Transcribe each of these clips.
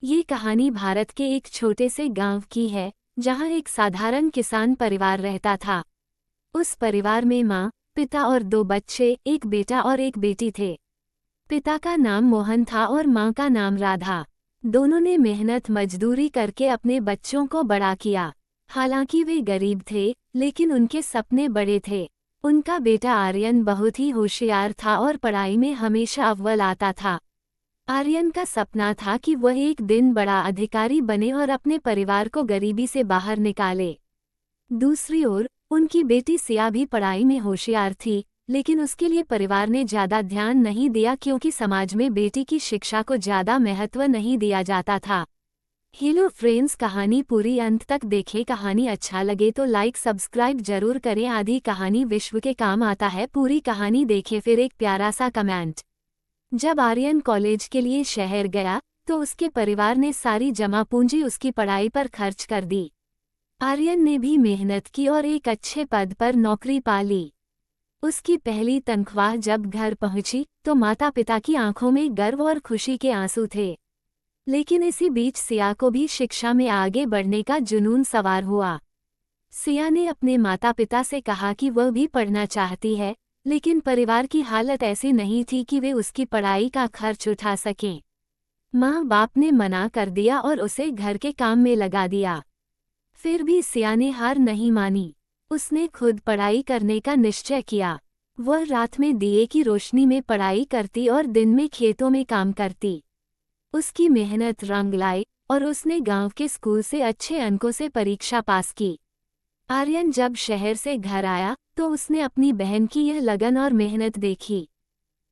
ये कहानी भारत के एक छोटे से गांव की है, जहां एक साधारण किसान परिवार रहता था। उस परिवार में माँ, पिता और दो बच्चे, एक बेटा और एक बेटी थे। पिता का नाम मोहन था और माँ का नाम राधा। दोनों ने मेहनत मजदूरी करके अपने बच्चों को बड़ा किया। हालांकि वे गरीब थे, लेकिन उनके सपने बड़े थे। उनका बेटा आर्यन बहुत ही होशियार था और पढ़ाई में हमेशा अव्वल आता था। आर्यन का सपना था कि वह एक दिन बड़ा अधिकारी बने और अपने परिवार को गरीबी से बाहर निकाले। दूसरी ओर, उनकी बेटी सिया भी पढ़ाई में होशियार थी, लेकिन उसके लिए परिवार ने ज्यादा ध्यान नहीं दिया क्योंकि समाज में बेटी की शिक्षा को ज्यादा महत्व नहीं दिया जाता था। हेलो फ्रेंड्स, कहानी पूरी अंत तक देखें। कहानी अच्छा लगे तो लाइक सब्सक्राइब जरूर करें। आधी कहानी विश्व के काम आता है, पूरी कहानी देखें फिर एक प्यारा सा कमेंट। जब आर्यन कॉलेज के लिए शहर गया तो उसके परिवार ने सारी जमा पूंजी उसकी पढ़ाई पर खर्च कर दी। आर्यन ने भी मेहनत की और एक अच्छे पद पर नौकरी पा ली। उसकी पहली तनख्वाह जब घर पहुंची तो माता पिता की आंखों में गर्व और खुशी के आंसू थे। लेकिन इसी बीच सिया को भी शिक्षा में आगे बढ़ने का जुनून सवार हुआ। सिया ने अपने माता पिता से कहा कि वह भी पढ़ना चाहती है, लेकिन परिवार की हालत ऐसी नहीं थी कि वे उसकी पढ़ाई का खर्च उठा सकें। माँ बाप ने मना कर दिया और उसे घर के काम में लगा दिया। फिर भी सिया ने हार नहीं मानी। उसने खुद पढ़ाई करने का निश्चय किया। वह रात में दिए की रोशनी में पढ़ाई करती और दिन में खेतों में काम करती। उसकी मेहनत रंग लाई और उसने गांव के स्कूल से अच्छे अंकों से परीक्षा पास की। आर्यन जब शहर से घर आया तो उसने अपनी बहन की यह लगन और मेहनत देखी।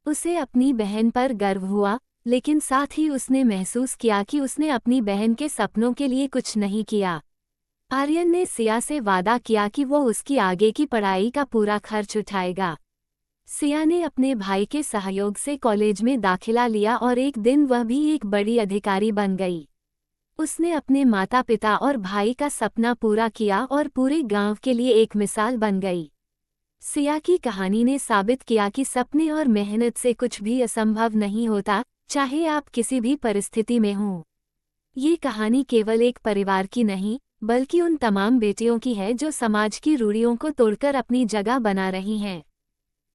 उसे अपनी बहन पर गर्व हुआ, लेकिन साथ ही उसने महसूस किया कि उसने अपनी बहन के सपनों के लिए कुछ नहीं किया। आर्यन ने सिया से वादा किया कि वो उसकी आगे की पढ़ाई का पूरा खर्च उठाएगा। सिया ने अपने भाई के सहयोग से कॉलेज में दाखिला लिया और एक दिन वह भी एक बड़ी अधिकारी बन गई। उसने अपने माता पिता और भाई का सपना पूरा किया और पूरे गांव के लिए एक मिसाल बन गई। सिया की कहानी ने साबित किया कि सपने और मेहनत से कुछ भी असंभव नहीं होता, चाहे आप किसी भी परिस्थिति में हों। ये कहानी केवल एक परिवार की नहीं, बल्कि उन तमाम बेटियों की है जो समाज की रूढ़ियों को तोड़कर अपनी जगह बना रही हैं।